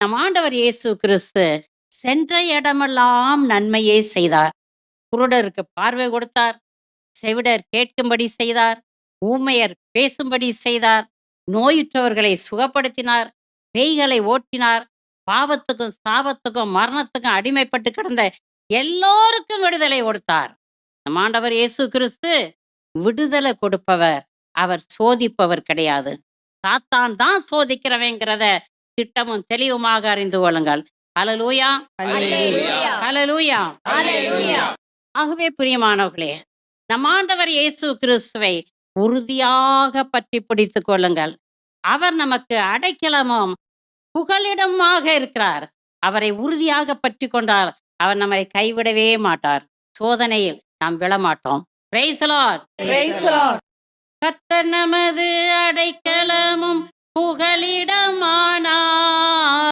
நம் ஆண்டவர் இயேசு கிறிஸ்து சென்ற இடமெல்லாம் நன்மையே செய்தார். குருடருக்கு பார்வை கொடுத்தார். செவிடர் கேட்கும்படி செய்தார். ஊமையர் பேசும்படி செய்தார். நோயுற்றவர்களை சுகப்படுத்தினார். பேய்களை ஓட்டினார். பாவத்துக்கும் சாபத்துக்கும் மரணத்துக்கும் அடிமைப்பட்டு கிடந்த எல்லோருக்கும் விடுதலை கொடுத்தார். நம் ஆண்டவர் இயேசு கிறிஸ்து விடுதலை கொடுப்பவர். அவர் சோதிப்பவர் கிடையாது. சாத்தான் தான் சோதிக்கிறவங்கிறத திட்டமும் தெளிவுமாக அறிந்து கொள்ளுங்கள். ஹalleluya, அல்லேலூயா. ஹalleluya. அல்லேலூயா. ஆகவே பிரியமானவர்களே, நம் ஆண்டவர் இயேசு கிறிஸ்துவை உறுதியாக பற்றி பிடித்துக் கொள்ளுங்கள். அவர் நமக்கு அடைக்கலமும் புகலிடமாக இருக்கிறார். அவரை உறுதியாக பற்றி கொண்டால் அவர் நம்மை கைவிடவே மாட்டார். சோதனையில் நாம் விழமாட்டோம். Praise the Lord. Praise the Lord. கர்த்தர் நமது அடைக்கலமும் புகலிடமானார்.